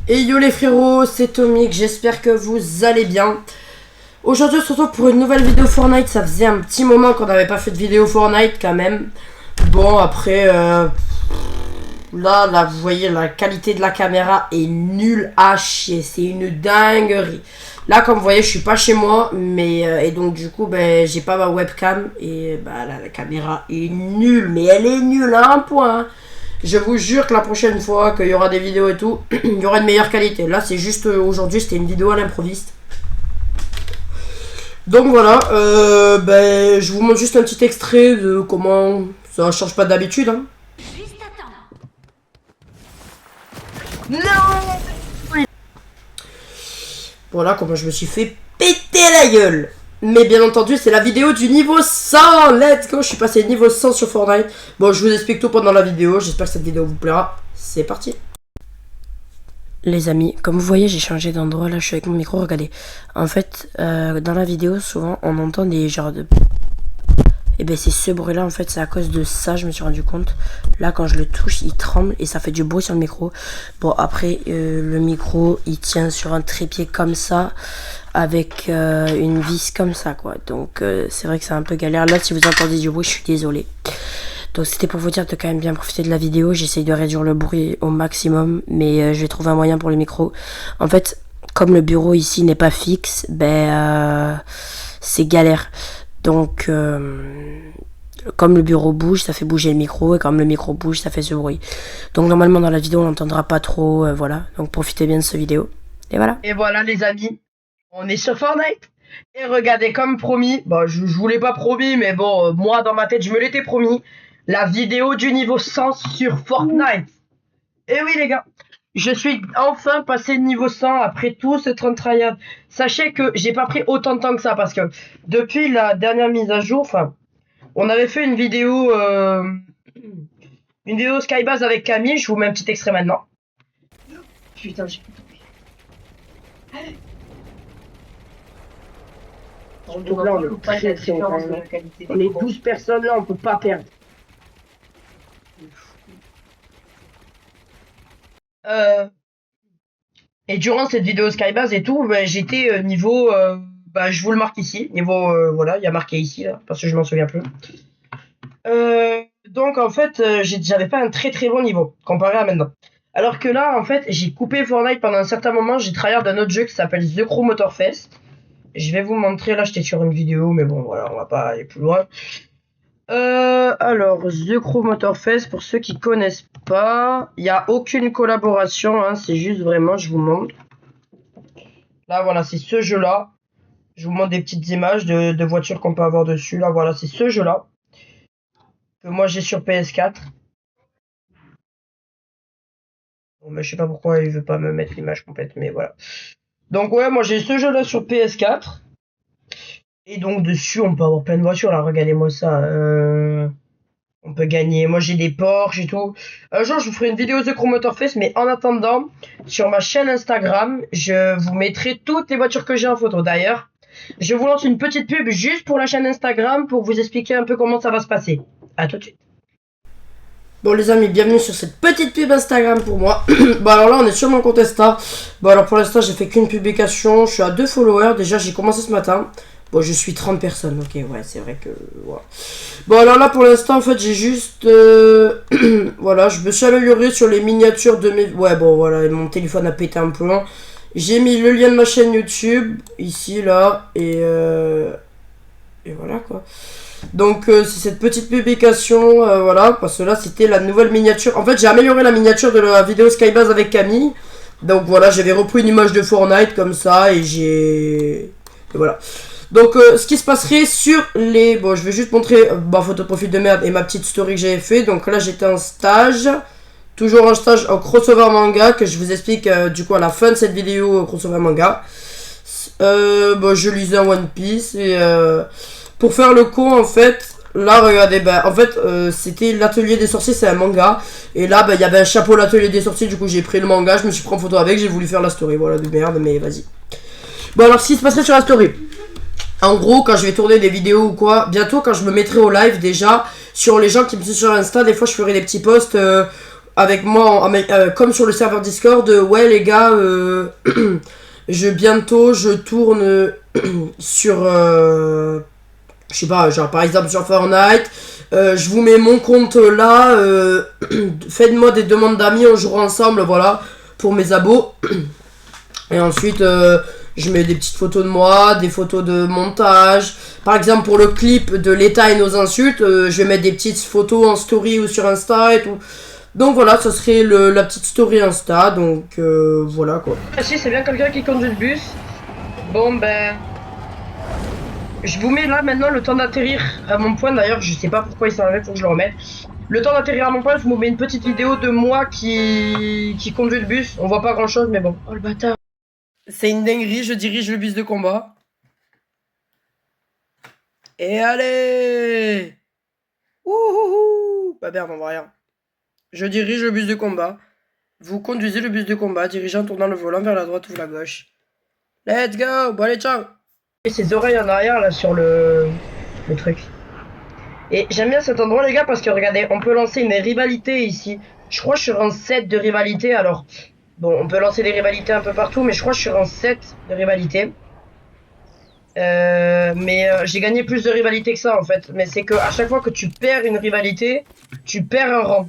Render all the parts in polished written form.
Et yo les frérots, c'est Tomic, j'espère que vous allez bien. Aujourd'hui on se retrouve pour une nouvelle vidéo Fortnite. Ça faisait un petit moment qu'on n'avait pas fait de vidéo Fortnite quand même. Bon après, là vous voyez la qualité de la caméra est nulle à chier. C'est une dinguerie. Là comme vous voyez je suis pas chez moi. Mais et donc du coup j'ai pas ma webcam. Et là la caméra est nulle. Mais elle est nulle à un point hein. Je vous jure que la prochaine fois qu'il y aura des vidéos et tout, il y aura une meilleure qualité. Là, c'est juste aujourd'hui, c'était une vidéo à l'improviste. Donc voilà, je vous montre juste un petit extrait de comment ça change pas d'habitude. Hein. Juste attends. Non. Voilà comment je me suis fait péter la gueule. Mais bien entendu, c'est la vidéo du niveau 100. Let's go, je suis passé niveau 100 sur Fortnite. Bon, je vous explique tout pendant la vidéo. J'espère que cette vidéo vous plaira. C'est parti. Les amis, comme vous voyez, j'ai changé d'endroit. Là, je suis avec mon micro. Regardez. En fait, dans la vidéo, souvent, on entend des genres de... Et c'est ce bruit-là, en fait, c'est à cause de ça, je me suis rendu compte. Là, quand je le touche, il tremble et ça fait du bruit sur le micro. Bon, après, le micro, il tient sur un trépied comme ça, avec une vis comme ça, quoi. Donc, c'est vrai que c'est un peu galère. Là, si vous entendez du bruit, je suis désolée. Donc, c'était pour vous dire de quand même bien profiter de la vidéo. J'essaye de réduire le bruit au maximum, mais je vais trouver un moyen pour le micro. En fait, comme le bureau ici n'est pas fixe, c'est galère. Donc, comme le bureau bouge, ça fait bouger le micro. Et comme le micro bouge, ça fait ce bruit. Donc, normalement, dans la vidéo, on n'entendra pas trop. Voilà. Donc, profitez bien de cette vidéo. Et voilà. Et voilà, les amis. On est sur Fortnite. Et regardez, comme promis. Bon, je vous l'ai pas promis, mais bon, moi, dans ma tête, je me l'étais promis. La vidéo du niveau 100 sur Fortnite. Et oui, les gars. Je suis enfin passé de niveau 100 après tout ce tryhard. Sachez que j'ai pas pris autant de temps que ça parce que depuis la dernière mise à jour, on avait fait une vidéo Skybase avec Camille. Je vous mets un petit extrait maintenant. Putain, j'ai donc là, on est 12 personnes là, on peut pas perdre. Et durant cette vidéo Skybase et tout, j'étais niveau, je vous le marque ici, niveau, voilà, il y a marqué ici là, parce que je m'en souviens plus. Donc en fait, j'avais pas un très très bon niveau comparé à maintenant. Alors que là, en fait, j'ai coupé Fortnite pendant un certain moment, j'ai tryhard d'un autre jeu qui s'appelle The Crew Motorfest. Je vais vous montrer, là j'étais sur une vidéo, mais bon voilà, on va pas aller plus loin. Alors, The Crew Motorfest, pour ceux qui connaissent pas, il n'y a aucune collaboration, hein, c'est juste vraiment, je vous montre. Là voilà, c'est ce jeu-là. Je vous montre des petites images de voitures qu'on peut avoir dessus. Là voilà, c'est ce jeu-là. Que moi j'ai sur PS4. Bon, mais je sais pas pourquoi il veut pas me mettre l'image complète, mais voilà. Donc ouais, moi j'ai ce jeu-là sur PS4. Et donc dessus, on peut avoir plein de voitures. Là, regardez-moi ça. On peut gagner. Moi, j'ai des Porsche et tout. Un jour, je vous ferai une vidéo The Crew Motorfest. Mais en attendant, sur ma chaîne Instagram, je vous mettrai toutes les voitures que j'ai en photo. D'ailleurs, je vous lance une petite pub juste pour la chaîne Instagram pour vous expliquer un peu comment ça va se passer. À tout de suite. Bon les amis, bienvenue sur cette petite pub Instagram pour moi. Bon alors là on est sur mon compte Insta. Bon alors pour l'instant j'ai fait qu'une publication. Je suis à 2 followers. Déjà j'ai commencé ce matin. Bon je suis 30 personnes. Ok ouais c'est vrai que... Voilà. Bon alors là pour l'instant en fait j'ai juste... voilà je me suis amélioré sur les miniatures de mes... Ouais bon voilà mon téléphone a pété un plomb. J'ai mis le lien de ma chaîne YouTube. Ici là. Et voilà quoi. Donc c'est cette petite publication, voilà, parce que là c'était la nouvelle miniature. En fait j'ai amélioré la miniature de la vidéo Skybase avec Camille. Donc voilà, j'avais repris une image de Fortnite comme ça et et voilà. Donc ce qui se passerait sur les... Bon je vais juste montrer ma photo de profil de merde et ma petite story que j'avais fait. Donc là j'étais en stage. Toujours en stage en crossover manga que je vous explique du coup à la fin de cette vidéo crossover manga. Je lisais un One Piece et... Pour faire le con en fait, là regardez, en fait c'était l'atelier des sorciers, c'est un manga. Et là il y avait un chapeau l'atelier des sorciers, du coup j'ai pris le manga, je me suis pris en photo avec, j'ai voulu faire la story, voilà de merde, mais vas-y. Bon alors ce qui se passerait sur la story. En gros quand je vais tourner des vidéos ou quoi, bientôt quand je me mettrai au live déjà, sur les gens qui me suivent sur Insta, des fois je ferai des petits posts avec moi, comme sur le serveur Discord, ouais les gars, bientôt je tourne sur, je sais pas, genre par exemple sur Fortnite, je vous mets mon compte là, faites-moi des demandes d'amis, on jouera ensemble, voilà, pour mes abos. Et ensuite, je mets des petites photos de moi, des photos de montage. Par exemple, pour le clip de l'État et nos insultes, je vais mettre des petites photos en story ou sur Insta et tout. Donc voilà, ça serait la petite story Insta, donc voilà quoi. Ah si, c'est bien quelqu'un qui conduit le bus. Bon ben... Je vous mets là maintenant le temps d'atterrir à mon point, d'ailleurs je sais pas pourquoi il s'en avait, faut que je le remette. Le temps d'atterrir à mon point, je vous mets une petite vidéo de moi qui conduit le bus. On voit pas grand chose mais bon. Oh le bâtard. C'est une dinguerie, je dirige le bus de combat. Et allez! Ouhouhou! Bah merde, on voit rien. Je dirige le bus de combat. Vous conduisez le bus de combat, dirigeant en tournant le volant vers la droite ou la gauche. Let's go! Bon allez, ciao! Et ses oreilles en arrière là sur le truc. Et j'aime bien cet endroit les gars parce que regardez, on peut lancer une rivalité ici. Je crois que je suis en 7 de rivalité alors. Bon, on peut lancer des rivalités un peu partout, mais je crois que je suis en 7 de rivalité. J'ai gagné plus de rivalité que ça en fait. Mais c'est que à chaque fois que tu perds une rivalité, tu perds un rang.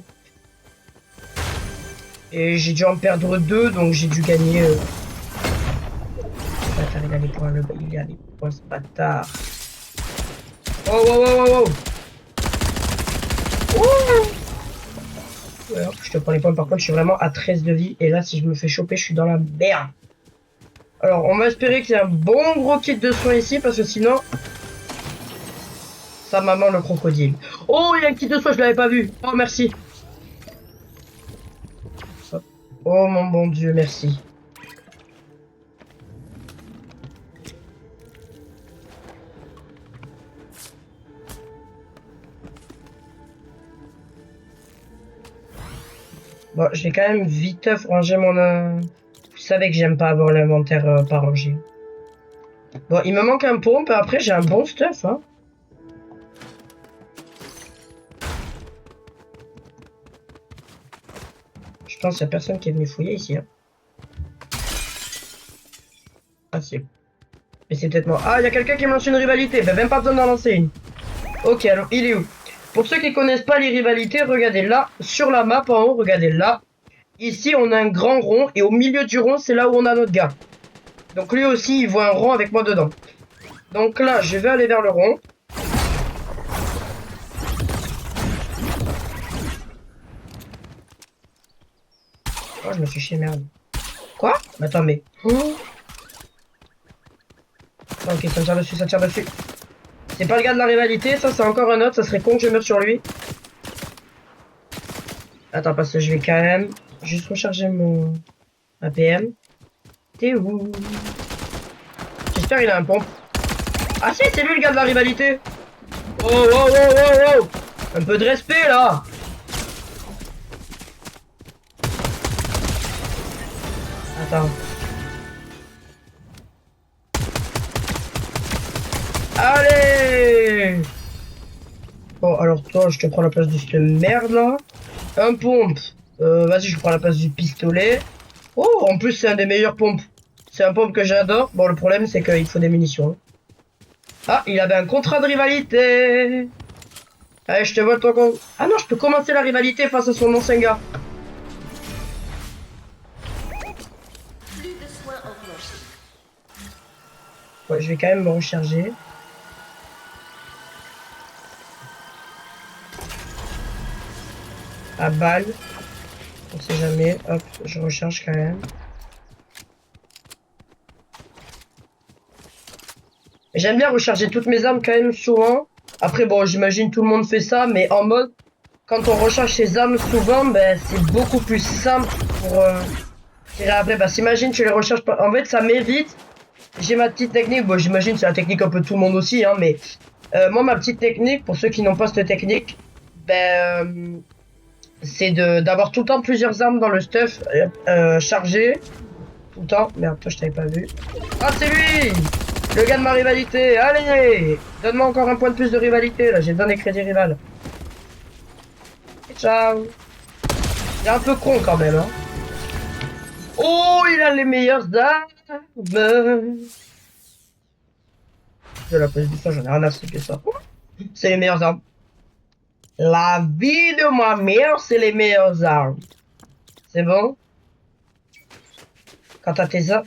Et j'ai dû en perdre 2, donc j'ai dû gagner. Ce bâtard, il a les points, il a les points, ce bâtard. Oh, wow, wow, wow, wow. Ouais, je te prends les points, par contre, je suis vraiment à 13 de vie. Et là, si je me fais choper, je suis dans la merde. Alors, on va espérer qu'il y a un bon gros kit de soins ici, parce que sinon... Sa maman, le crocodile. Oh, il y a un kit de soins, je l'avais pas vu. Oh, merci. Oh, mon bon Dieu, merci. Bon, je vais quand même vite ranger mon... Vous savez que j'aime pas avoir l'inventaire pas rangé. Bon, il me manque un pompe, après j'ai un bon stuff, hein. Je pense qu'il y a personne qui est venu fouiller ici, hein. Ah, si. Mais c'est peut-être moi. Ah, il y a quelqu'un qui me lance une rivalité. Ben, même pas besoin d'en lancer une. Ok, alors, il est où? Pour ceux qui connaissent pas les rivalités, regardez là, sur la map en haut, regardez là. Ici, on a un grand rond, et au milieu du rond, c'est là où on a notre gars. Donc lui aussi, il voit un rond avec moi dedans. Donc là, je vais aller vers le rond. Oh, je me suis chié, merde. Quoi? Attends, mais... Oh. Ok, ça tire dessus, ça tire dessus. C'est pas le gars de la rivalité, ça c'est encore un autre, ça serait con que je meure sur lui. Attends, parce que je vais quand même juste recharger mon APM. T'es où? J'espère qu'il a un pompe. Ah si, c'est lui le gars de la rivalité. Oh, oh, oh, oh, oh. Un peu de respect là. Attends. Allez. Bon, alors toi, je te prends la place de cette merde là. Un pompe. Vas-y, je prends la place du pistolet. Oh, en plus, c'est un des meilleurs pompes. C'est un pompe que j'adore. Bon, le problème, c'est qu'il faut des munitions. Ah, il avait un contrat de rivalité. Allez, je te vole ton compte. Ah non, je peux commencer la rivalité face à son ancien gars. Ouais, je vais quand même me recharger. À balle. On sait jamais. Hop, je recharge quand même. J'aime bien recharger toutes mes armes quand même souvent. Après bon, j'imagine tout le monde fait ça, mais en mode, quand on recharge ses armes souvent, ben c'est beaucoup plus simple pour tirer après. Parce qu'imagine tu les recharges pas. En fait, ça m'évite. J'ai ma petite technique. Bon, j'imagine c'est la technique un peu de tout le monde aussi, hein, mais moi ma petite technique, pour ceux qui n'ont pas cette technique, ben c'est d'avoir tout le temps plusieurs armes dans le stuff chargé. Tout le temps. Merde, toi je t'avais pas vu. Ah, c'est lui! Le gars de ma rivalité. Allez! Donne-moi encore un point de plus de rivalité là. J'ai besoin des crédits rival. Et ciao! C'est un peu con quand même, hein. Oh, il a les meilleures armes. De la police de ça, j'en ai rien à foutre de ça. C'est les meilleures armes. La vie de ma mère, c'est les meilleures armes. C'est bon? Quand t'as tes armes.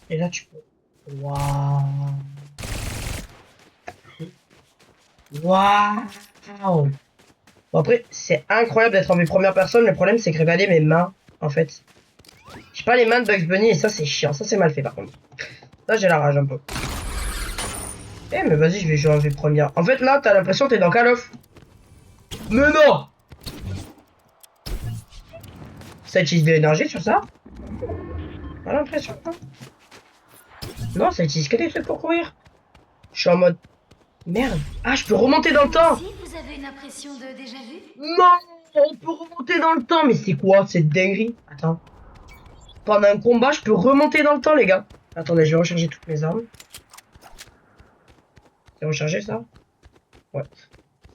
Et là, tu peux. Waouh. Waouh. Bon, après, c'est incroyable d'être en vue première personne. Le problème, c'est que regardez mes mains, en fait. J'ai pas les mains de Bugs Bunny et ça, c'est chiant. Ça, c'est mal fait, par contre. Ça, j'ai la rage un peu. Eh, mais vas-y, je vais jouer en vue première. En fait, là, t'as l'impression que t'es dans Call of. Mais non! Ça utilise de l'énergie sur ça? Pas l'impression, hein. Non, ça utilise que des trucs pour courir. Je suis en mode... Merde. Ah, je peux remonter dans le temps. Si vous avez une impression de déjà vu? Non, on peut remonter dans le temps. Mais c'est quoi cette dinguerie? Attends. Pendant un combat, je peux remonter dans le temps, les gars. Attendez, je vais recharger toutes mes armes. C'est rechargé, ça? Ouais.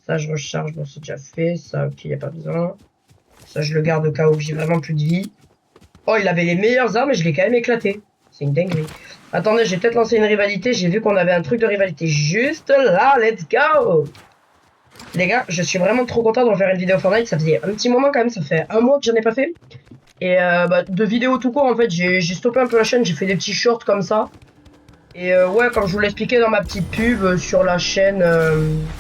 Ça, je recharge. Bon, c'est déjà fait. Ça, ok, y a pas besoin. Ça, je le garde au cas où j'ai vraiment plus de vie. Oh, il avait les meilleures armes et je l'ai quand même éclaté. C'est une dinguerie. Attendez, j'ai peut-être lancé une rivalité. J'ai vu qu'on avait un truc de rivalité juste là. Let's go! Les gars, je suis vraiment trop content de faire une vidéo Fortnite. Ça faisait un petit moment quand même. Ça fait un mois que j'en ai pas fait. Et de vidéos tout court, en fait, j'ai stoppé un peu la chaîne. J'ai fait des petits shorts comme ça. Et ouais, comme je vous l'expliquais dans ma petite pub sur la chaîne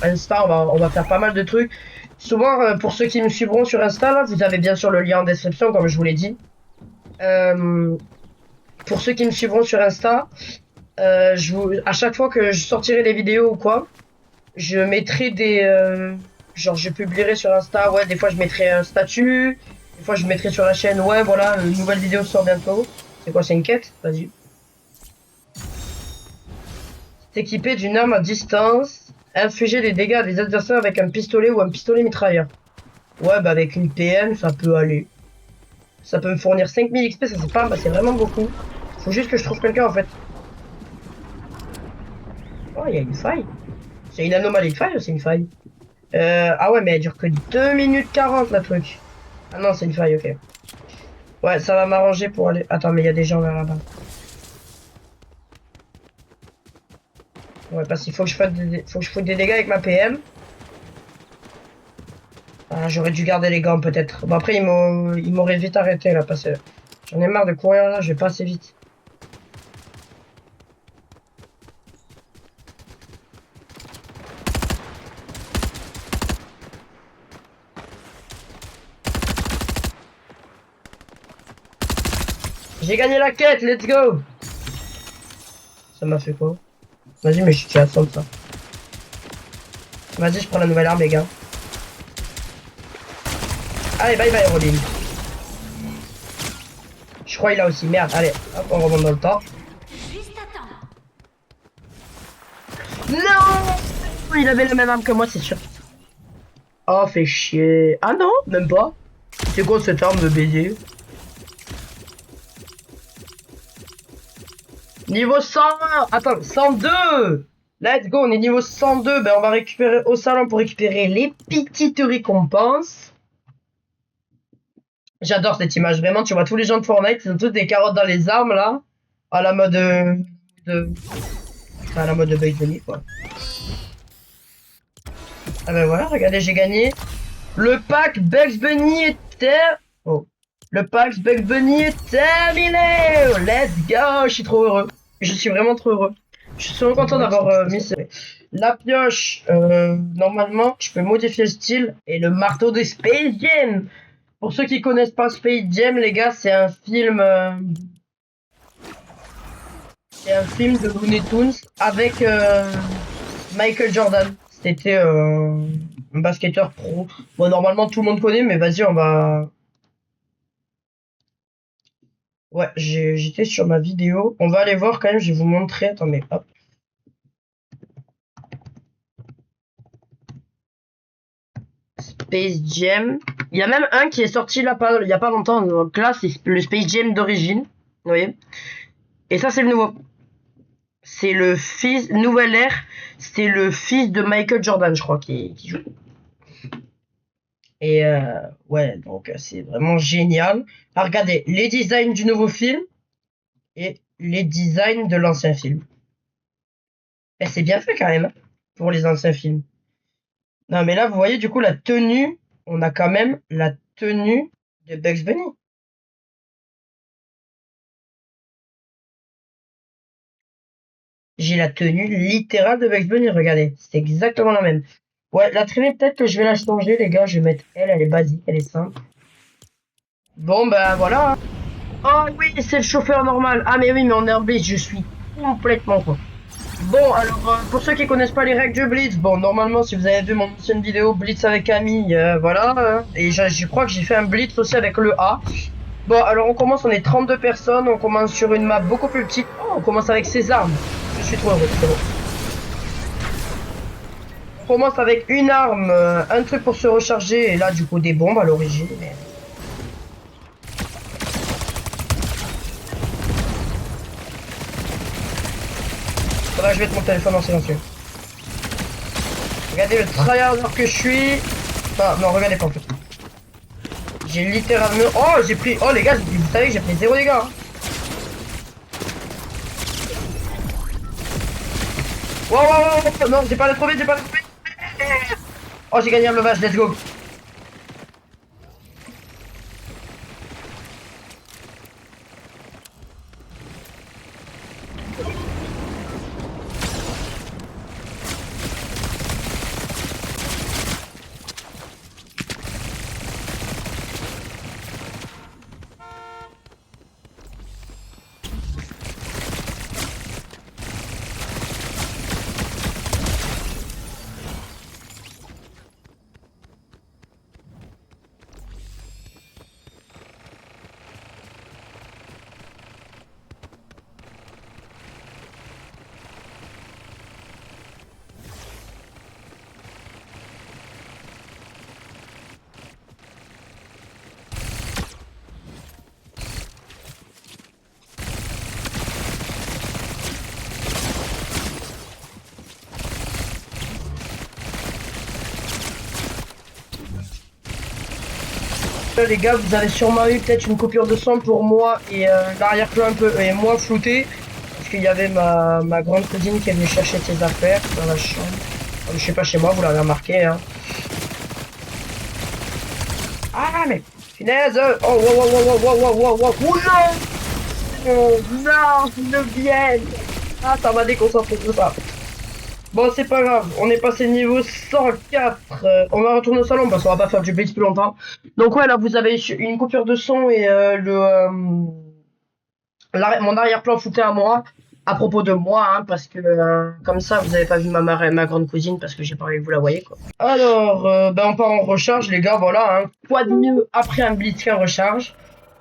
Insta, on va faire pas mal de trucs. Souvent, pour ceux qui me suivront sur Insta, là, vous avez bien sûr le lien en description, comme je vous l'ai dit. Pour ceux qui me suivront sur Insta, à chaque fois que je sortirai des vidéos ou quoi, je mettrai des... genre, je publierai sur Insta, ouais, des fois je mettrai un statut, des fois je mettrai sur la chaîne, ouais, voilà, une nouvelle vidéo sort bientôt. C'est quoi, c'est une quête? Vas-y. C'est équipé d'une arme à distance, infliger des dégâts à des adversaires avec un pistolet ou un pistolet mitrailleur. Ouais, bah avec une PM, ça peut aller. Ça peut me fournir 5000 XP, ça c'est pas, bah, c'est vraiment beaucoup. Faut juste que je trouve quelqu'un en fait. Oh, il y a une faille. C'est une anomalie de faille ou c'est une faille? Ah ouais, mais elle dure que 2 minutes 40 la truc. Ah non, c'est une faille, ok. Ouais, ça va m'arranger pour aller... Attends, mais il y a des gens vers là-bas. Ouais, parce qu'il faut que je fasse des dégâts avec ma PM. Ah, j'aurais dû garder les gants peut-être. Bon après ils m'auraient vite arrêté là parce que j'en ai marre de courir là, je vais pas assez vite. J'ai gagné la quête, let's go! Ça m'a fait quoi? Vas-y, mais je suis à 100 ça. Vas-y, je prends la nouvelle arme les gars. Allez, bye bye Robin. Je crois qu'il a aussi, merde, allez, hop, on remonte dans le temps. Juste attends. Non! Il avait la même arme que moi, c'est sûr. Oh, fait chier. Ah non, même pas. C'est quoi cette arme de baiser? Niveau 101. Attends, 102. Let's go, on est niveau 102. Ben, on va récupérer au salon pour récupérer les petites récompenses. J'adore cette image, vraiment. Tu vois tous les gens de Fortnite, ils ont tous des carottes dans les armes, là. À la mode à la mode de Bugs Bunny, quoi. Ah ben voilà, regardez, j'ai gagné. Le pack Bugs Bunny est oh. Le pack Bugs Bunny est terminé. Let's go, je suis trop heureux. Je suis vraiment trop heureux. Je suis trop content d'avoir mis la pioche. Normalement, je peux modifier le style. Et le marteau de Space Jam. Pour ceux qui connaissent pas Space Jam, les gars, c'est un film... c'est un film de Looney Tunes avec Michael Jordan. C'était un basketteur pro. Bon, normalement, tout le monde connaît, mais vas-y, on va... Ouais, j'étais sur ma vidéo. On va aller voir quand même, je vais vous montrer. Attendez, hop. Space Jam. Il y a même un qui est sorti là, il y a pas longtemps. Donc là, c'est le Space Jam d'origine. Vous voyez? Et ça, c'est le nouveau. C'est le fils, Nouvelle Ère. C'est le fils de Michael Jordan, je crois, qui joue. Et ouais, donc c'est vraiment génial. Ah, regardez, les designs du nouveau film et les designs de l'ancien film. Et c'est bien fait quand même, hein, pour les anciens films. Non, mais là, vous voyez, du coup, la tenue, on a quand même la tenue de Bugs Bunny. J'ai la tenue littérale de Bugs Bunny, regardez. C'est exactement la même. Ouais, la traînée, peut-être que je vais la changer, les gars. Je vais mettre elle, elle est basique, elle est simple. Bon, bah voilà. Oh oui, c'est le chauffeur normal. Ah, mais oui, mais en air blitz, je suis complètement con. Bon, alors, pour ceux qui connaissent pas les règles du Blitz, bon, normalement, si vous avez vu mon ancienne vidéo Blitz avec Camille, voilà, et je crois que j'ai fait un Blitz aussi avec le A. Bon, alors on commence, on est 32 personnes, on commence sur une map beaucoup plus petite. Oh, on commence avec ses armes. Je suis trop heureux, c'est bon. On commence avec une arme, un truc pour se recharger, et là, du coup, des bombes à l'origine. Mais... faudra que je mette mon téléphone en silencieux. Regardez le tryharder que je suis. Ah, non, regardez pas en fait. J'ai littéralement... Oh, j'ai pris... Oh, les gars, vous savez que j'ai pris 0 dégâts. Hein. Wow, wow, wow, non, j'ai pas la trouver, j'ai pas la trouver. Oh, j'ai gagné un levage, let's go. Les gars, vous avez sûrement eu peut-être une coupure de son pour moi et l'arrière-plan un peu est moins flouté parce qu'il y avait ma grande cousine qui est venue chercher ses affaires dans la chambre. Je sais pas chez moi, vous l'avez remarqué. Hein. Ah mais finesse. Oh wow wow wow wow wow wow wow. Oh non. Oh non, ne vienne. Ah ça m'a déconcentré tout ça. Bon c'est pas grave, on est passé niveau 104. On va retourner au salon parce qu'on va pas faire du blitz plus longtemps. Donc ouais là vous avez une coupure de son et mon arrière-plan foutait à moi. À propos de moi, hein, parce que comme ça vous avez pas vu ma mère et ma grande cousine parce que j'ai parlé que vous la voyez quoi. Alors ben on part en recharge les gars, voilà, hein. Quoi de mieux après un blitz qu'un recharge.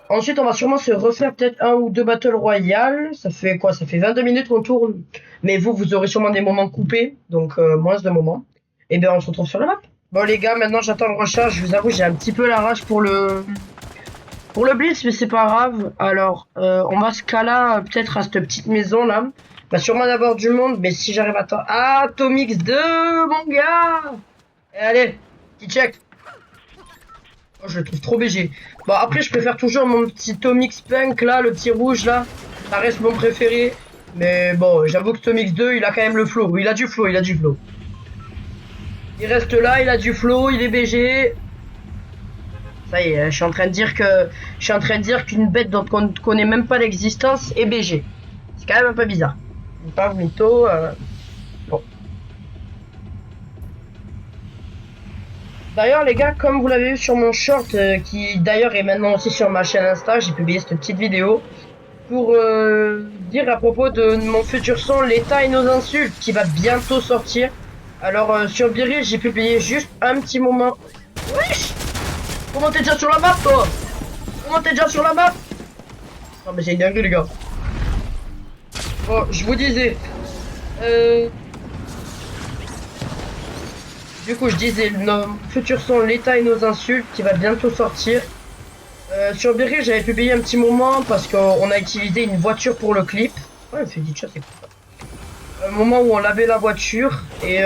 Ensuite, on va sûrement se refaire peut-être un ou deux Battle Royale. Ça fait quoi? Ça fait 22 minutes qu'on tourne. Mais vous aurez sûrement des moments coupés. Donc, moins de moments. Et bien, on se retrouve sur la map. Bon, les gars, maintenant, j'attends le recharge. Je vous avoue, j'ai un petit peu la rage pour le Blitz, mais c'est pas grave. Alors, on va se caler peut-être à cette petite maison, là. Va sûrement y avoir du monde, mais si j'arrive à temps... Ah, Tomix 2, mon gars! Et allez, petit check. Oh, je le trouve trop BG. Bon, après, je préfère toujours mon petit Tomix Punk, là, le petit rouge, là. Ça reste mon préféré. Mais bon, j'avoue que Tomix 2, il a quand même le flow. Il a du flow, il a du flow. Il reste là, il a du flow, il est BG. Ça y est, je suis en train de dire que... Je suis en train de dire qu'une bête dont on ne connaît même pas l'existence est BG. C'est quand même un peu bizarre. Pas mytho, bon. D'ailleurs les gars, comme vous l'avez vu sur mon short, qui d'ailleurs est maintenant aussi sur ma chaîne Insta, j'ai publié cette petite vidéo pour dire à propos de mon futur son L'État et nos insultes qui va bientôt sortir. Alors sur Biri, j'ai publié juste un petit moment. Wesh! Comment t'es déjà sur la map toi? Comment t'es déjà sur la map? Non mais c'est une dinguerie les gars. Bon, je vous disais. Du coup, je disais, nos futurs son L'État et nos insultes qui va bientôt sortir. Sur Berry, j'avais publié un petit moment parce qu'on a utilisé une voiture pour le clip. Ouais, fait dit ça, c'est cool. Un moment où on lavait la voiture et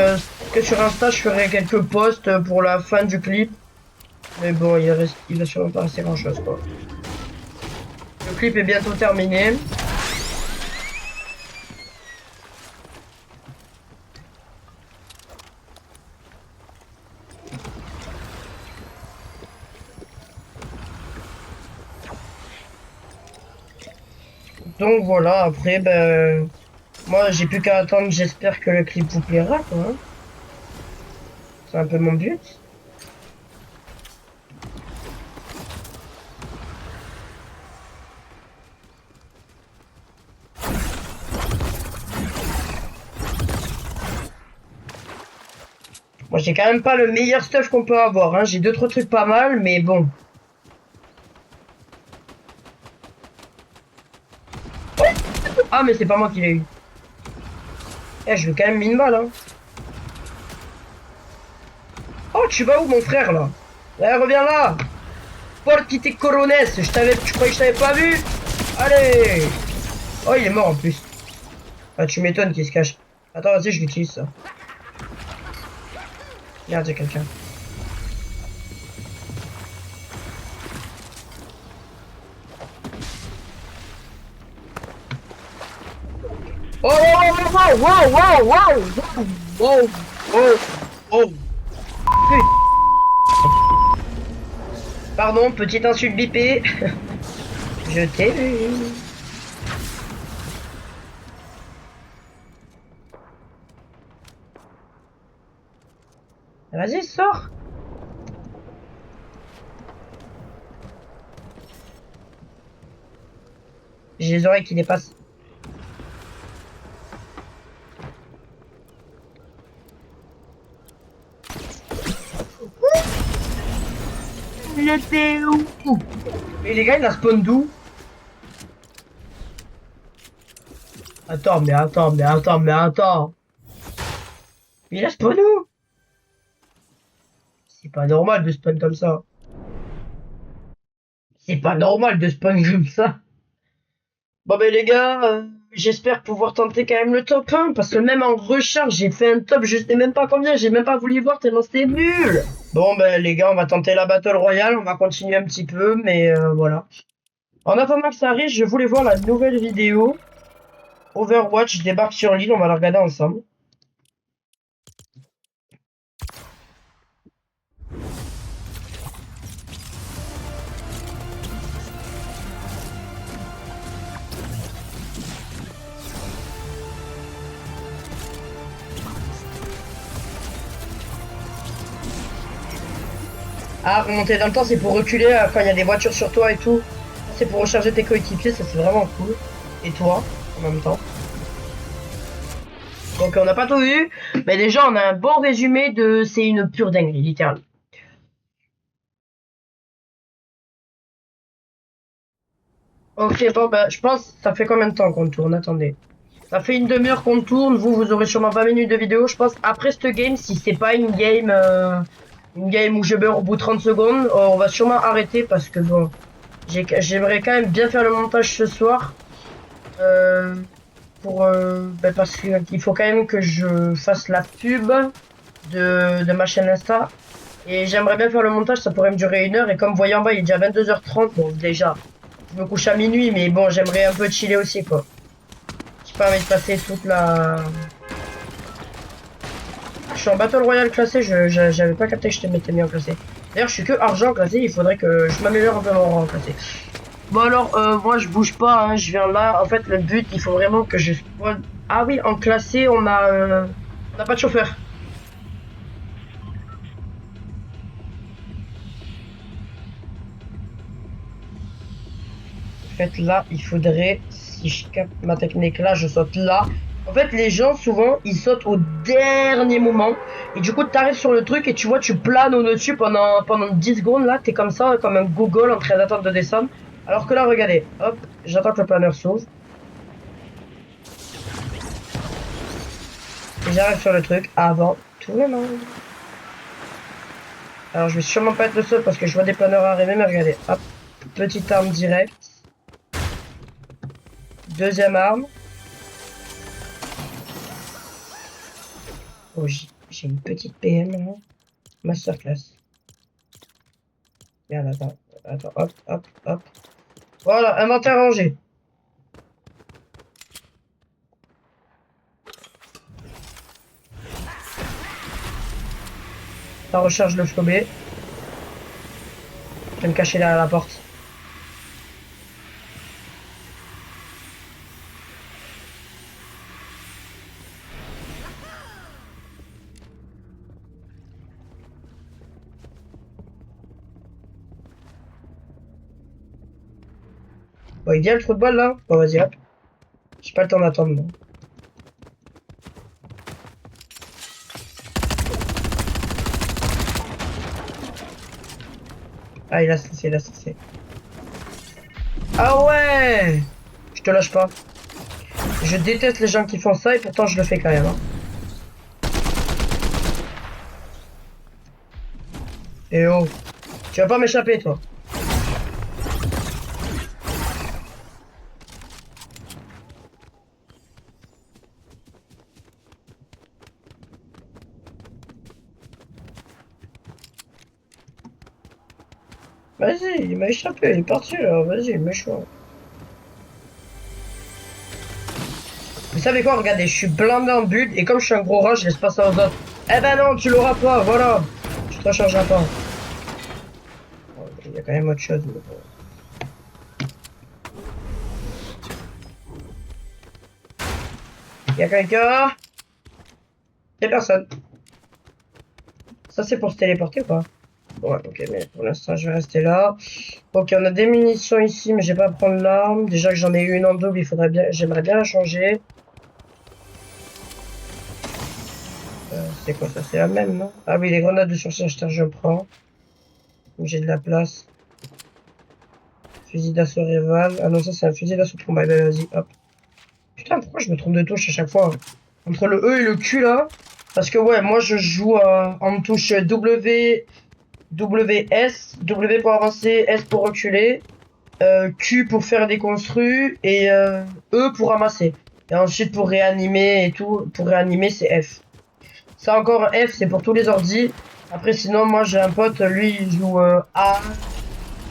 que sur Insta, je ferai quelques posts pour la fin du clip. Mais bon, il va sûrement pas rester grand chose quoi. Le clip est bientôt terminé. Donc voilà, après, ben, moi j'ai plus qu'à attendre, j'espère que le clip vous plaira, quoi. Hein. C'est un peu mon but. Moi j'ai quand même pas le meilleur stuff qu'on peut avoir, hein. J'ai deux trois trucs pas mal, mais bon. Ah mais c'est pas moi qui l'ai eu. Eh, je lui ai quand même mis une balle, hein. Oh, tu vas où mon frère là? Eh, reviens là! Portite Corones, tu croyais que je t'avais pas vu? Allez! Oh, il est mort en plus. Ah, tu m'étonnes qu'il se cache. Attends, vas-y, je l'utilise ça. Merde, il y a quelqu'un. Oh, wow, wow, wow, wow, wow, wow, wow, wow. Pardon, petite insulte bipée. Je t'ai vu. Vas-y, sors. J'ai les oreilles qui dépassent. Il était où? Mais les gars, il a spawn d'où? Attends, mais attends, mais attends, mais attends. Il a spawn où? C'est pas normal de spawn comme ça. C'est pas normal de spawn comme ça. Bon ben les gars, j'espère pouvoir tenter quand même le top 1, parce que même en recharge, j'ai fait un top, je sais même pas combien, j'ai même pas voulu voir tellement c'était nul. Bon ben les gars, on va tenter la Battle Royale, on va continuer un petit peu, mais voilà. En attendant que ça arrive, je voulais voir la nouvelle vidéo. Overwatch débarque sur l'île, on va la regarder ensemble. Ah, remonter dans le temps, c'est pour reculer quand il y a des voitures sur toi et tout. C'est pour recharger tes coéquipiers, ça c'est vraiment cool. Et toi, en même temps. Donc on n'a pas tout vu, mais déjà on a un bon résumé de c'est une pure dinguerie, littéralement. Ok, bon bah je pense ça fait combien de temps qu'on tourne? Attendez. Ça fait une demi-heure qu'on tourne, vous aurez sûrement 20 minutes de vidéo, je pense. Après cette game, si c'est pas une game où je meurs au bout de 30 secondes, on va sûrement arrêter parce que bon, j'aimerais quand même bien faire le montage ce soir. Euh, parce qu'il faut quand même que je fasse la pub de ma chaîne Insta. Et j'aimerais bien faire le montage, ça pourrait me durer 1 heure. Et comme vous voyez en bas, il est déjà 22h30. Bon, déjà, je me couche à minuit, mais bon, j'aimerais un peu chiller aussi, quoi. J'ai pas envie de passer toute la... Je suis en Battle Royale classé, j'avais pas capté que je m'étais mis en classé. D'ailleurs, je suis que argent classé, il faudrait que je m'améliore un peu mon rang classé. Bon alors, moi je bouge pas, hein, je viens là. En fait, le but, il faut vraiment que je spawn... Ah oui, en classé, on a pas de chauffeur. En fait, là, il faudrait, si je capte ma technique là, je saute là. En fait, les gens, souvent, ils sautent au dernier moment. Et du coup, t'arrives sur le truc et tu vois, tu planes au-dessus pendant 10 secondes. Là, t'es comme ça, comme un gogol en train d'attendre de descendre. Alors que là, regardez, hop, j'attends que le planeur s'ouvre. Et j'arrive sur le truc avant tout le monde. Alors, je vais sûrement pas être le seul parce que je vois des planeurs arriver, mais regardez, hop, petite arme directe. Deuxième arme. Oh, j'ai une petite PM là. Masterclass. Regarde, attends, hop. Voilà, inventaire rangé. Ça recharge le flobé. Je vais me cacher derrière la porte. Bon, il y a le trou de balle là. Bon, vas-y, hop. J'ai pas le temps d'attendre, non. Ah, il a cessé. Ah ouais! Je te lâche pas. Je déteste les gens qui font ça et pourtant je le fais quand même. Hein. Eh oh, tu vas pas m'échapper toi. Vas-y, il m'a échappé, il est parti là, vas-y, méchant. Vous savez quoi, regardez, je suis blindé en but et comme je suis un gros rat, je laisse pas ça aux autres. Eh ben non, tu l'auras pas, voilà. Tu te rechargeras pas. Bon, il y a quand même autre chose. Mais bon. Il y a quelqu'un? Il y a personne. Ça c'est pour se téléporter ou pas? Ouais, ok, mais pour l'instant je vais rester là. Ok, on a des munitions ici, mais je vais pas prendre l'arme. Déjà que j'en ai eu une en double, il faudrait bien, j'aimerais bien la changer. C'est quoi ça? C'est la même, non? Ah oui, les grenades de surcharge, je prends. J'ai de la place. Fusil d'assaut rival. Ah non, ça c'est un fusil d'assaut pour moi. Ben vas-y, hop. Putain, pourquoi je me trompe de touche à chaque fois? Hein. Entre le E et le Q là. Parce que ouais, moi je joue en touche W, W, S. W pour avancer, S pour reculer. Q pour faire des construits. Et E pour ramasser. Et ensuite pour réanimer et tout. Pour réanimer, c'est F. Ça encore, F, c'est pour tous les ordis. Après, sinon, moi j'ai un pote, lui il joue A.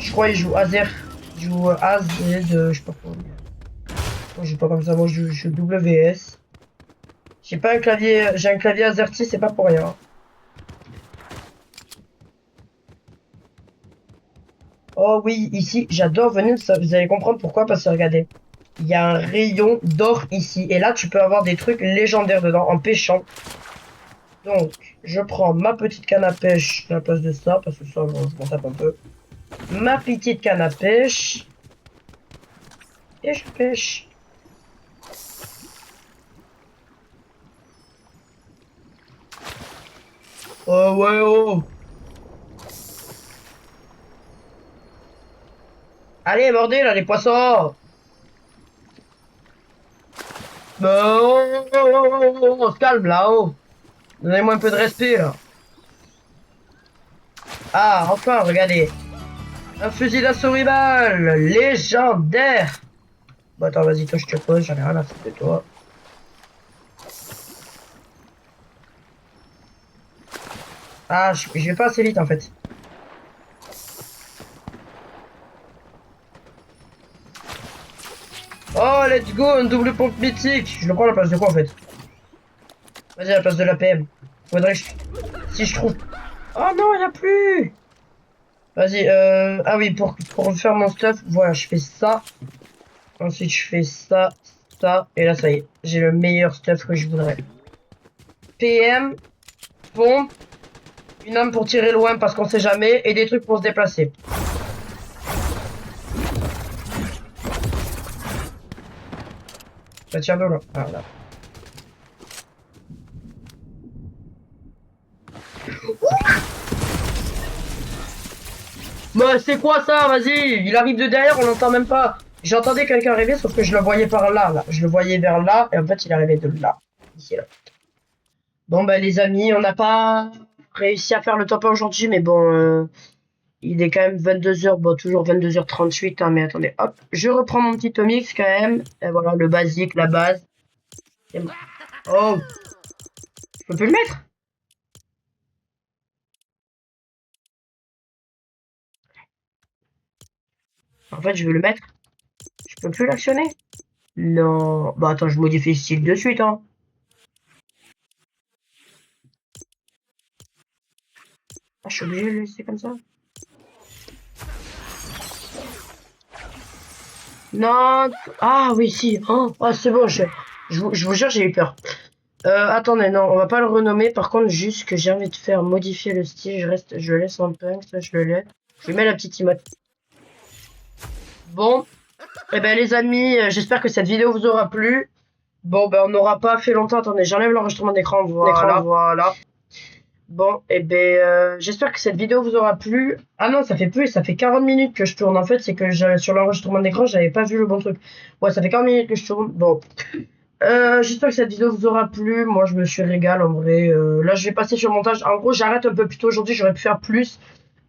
Je crois il joue Azer. Il joue Az, je sais pas quoi. Moi, je joue pas comme ça, moi je joue WS. J'ai pas un clavier, j'ai un clavier AZERTY, c'est pas pour rien. Oh oui, ici, j'adore venir, ça, vous allez comprendre pourquoi, parce que regardez. Il y a un rayon d'or ici, et là tu peux avoir des trucs légendaires dedans, en pêchant. Donc, je prends ma petite canne à pêche à la place de ça, parce que ça, bon, je m'en tape un peu. Ma petite canne à pêche. Et je pêche. Oh ouais, oh. Allez, mordez là, les poissons. On se calme là, oh. Donnez-moi un peu de respect là. Ah, enfin, regardez. Un fusil d'assaut rival, légendaire. Bon, attends, vas-y, toi, je te pose, j'en ai rien à foutre de toi. Ah, je vais pas assez vite en fait. Oh, let's go, un double pompe mythique. Je le prends à la place de quoi en fait? Vas-y, à la place de l'APM. Faudrait que je... Si je trouve... Oh non, il n'y a plus. Vas-y, ah oui, pour faire mon stuff, voilà, je fais ça. Ensuite, je fais ça, ça. Et là, ça y est, j'ai le meilleur stuff que je voudrais. PM, pompe, une arme pour tirer loin parce qu'on sait jamais, et des trucs pour se déplacer. Ça tire de loin. Ah, là. Bah, c'est quoi ça? Vas-y, il arrive de derrière, on l'entend même pas. J'entendais quelqu'un arriver, sauf que je le voyais par là, là. Je le voyais vers là, et en fait, il arrivait de là. Ici, là. Bon, bah, les amis, on n'a pas réussi à faire le top 1 aujourd'hui, mais bon, il est quand même 22h, bon, toujours 22h38, hein, mais attendez, hop. Je reprends mon petit Tomix quand même. Et voilà, le basique, la base. Oh, je peux plus le mettre? En fait, je veux le mettre. Je peux plus l'actionner? Non. Bah attends, je modifie le style de suite, hein. Ah, je suis obligé de le laisser comme ça? Non. Ah oui, si. Oh, c'est bon, je vous jure, j'ai eu peur. Attendez, non, on va pas le renommer. Par contre, juste que j'ai envie de faire modifier le style, je le laisse en punk, ça je le laisse. Je lui mets la petite emote. Bon, eh ben les amis, j'espère que cette vidéo vous aura plu. Bon, ben on n'aura pas fait longtemps. Attendez, j'enlève l'enregistrement d'écran. Voilà. Bon, et ben j'espère que cette vidéo vous aura plu. Ah non, ça fait plus, ça fait 40 minutes que je tourne. En fait, c'est que sur l'enregistrement d'écran, j'avais pas vu le bon truc. Ouais, ça fait 40 minutes que je tourne. Bon. J'espère que cette vidéo vous aura plu. Moi, je me suis régalé en vrai. Là, je vais passer sur le montage. En gros, j'arrête un peu plus tôt aujourd'hui. J'aurais pu faire plus.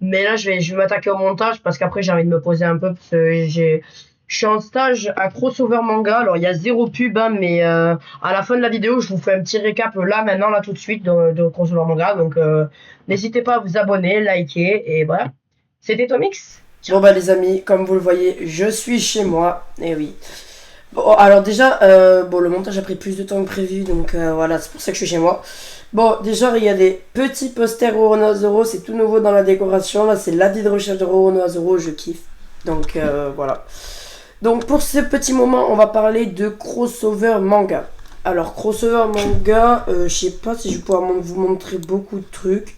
Mais là, je vais m'attaquer au montage parce qu'après, j'ai envie de me poser un peu. Parce que je suis en stage à Crossover Manga. Alors, il y a zéro pub, hein, mais à la fin de la vidéo, je vous fais un petit récap là, maintenant, là, tout de suite de Crossover Manga. Donc, n'hésitez pas à vous abonner, liker. Et voilà. C'était Tomix. Bon bah les amis, comme vous le voyez, je suis chez moi. Et oui. Bon, alors déjà, bon, le montage a pris plus de temps que prévu, donc voilà, c'est pour ça que je suis chez moi. Bon, déjà, regardez, petit poster Roronoa Zoro, c'est tout nouveau dans la décoration. Là, c'est l'avis de recherche de Roronoa Zoro, je kiffe. Donc voilà. Donc pour ce petit moment, on va parler de crossover manga. Alors, crossover manga, je sais pas si je vais pouvoir vous montrer beaucoup de trucs.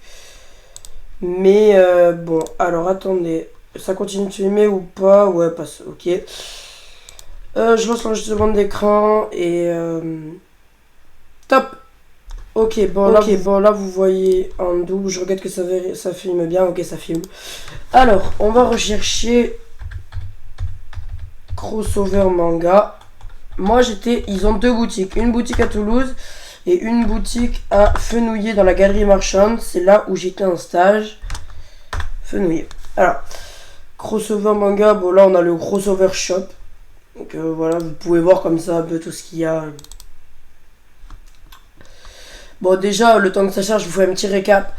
Mais bon, alors attendez, ça continue de filmer ou pas? Ouais, passe, ok. Je lance l'enregistrement d'écran et top. Ok, bon, là vous voyez en double, je regarde que ça filme bien, ok ça filme. Alors, on va rechercher crossover manga. Moi ils ont deux boutiques, une boutique à Toulouse et une boutique à Fenouillet dans la galerie marchande. C'est là où j'étais en stage. Fenouillet. Alors, crossover manga, bon là on a le crossover shop. Donc voilà, vous pouvez voir comme ça un peu tout ce qu'il y a. Bon déjà, le temps que ça charge, je vous fais un petit récap.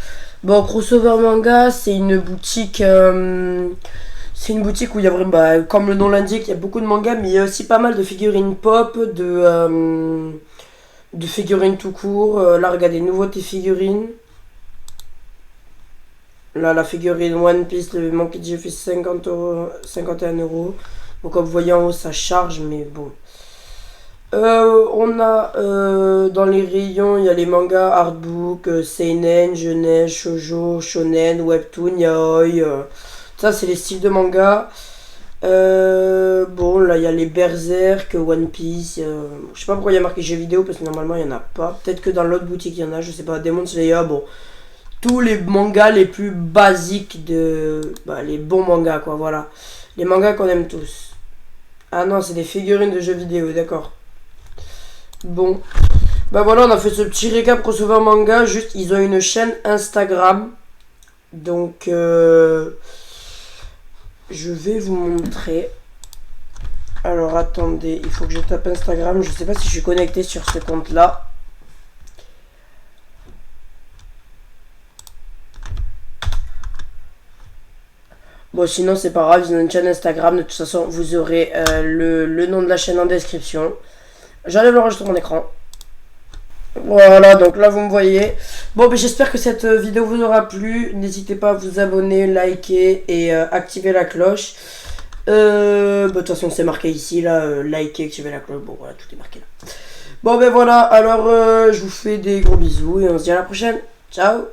Bon, crossover manga, c'est une boutique où il y a vraiment, bah, comme le nom l'indique, il y a beaucoup de mangas, mais il y a aussi pas mal de figurines pop, de figurines tout court. Là, regardez, nouveautés figurines. Là, la figurine One Piece, le Monkey D fait 50 €, 51 €. Donc comme vous voyez en haut ça charge, mais bon. On a dans les rayons, il y a les mangas, artbook, seinen, jeunesse, shoujo, shonen, webtoon, yaoi. Ça c'est les styles de manga. Bon là il y a les Berserk, One Piece. Je sais pas pourquoi il y a marqué jeux vidéo parce que normalement il y en a pas. Peut-être que dans l'autre boutique il y en a, je sais pas. Demon Slayer, bon. Tous les mangas les plus basiques les bons mangas quoi, voilà. Les mangas qu'on aime tous. Ah non, c'est des figurines de jeux vidéo, d'accord. Bon. Bah voilà, on a fait ce petit récap crossover manga. Juste, ils ont une chaîne Instagram. Donc, je vais vous montrer. Alors, attendez, il faut que je tape Instagram. Je sais pas si je suis connecté sur ce compte-là. Bon, sinon, c'est pas grave, ils ont une chaîne Instagram. De toute façon, vous aurez le nom de la chaîne en description. J'enlève l'enregistrement d'écran. Voilà, donc là, vous me voyez. Bon, ben, j'espère que cette vidéo vous aura plu. N'hésitez pas à vous abonner, liker et activer la cloche. De toute façon, c'est marqué ici, là. Liker, activer la cloche. Bon, voilà, tout est marqué là. Bon, ben voilà. Alors, je vous fais des gros bisous et on se dit à la prochaine. Ciao!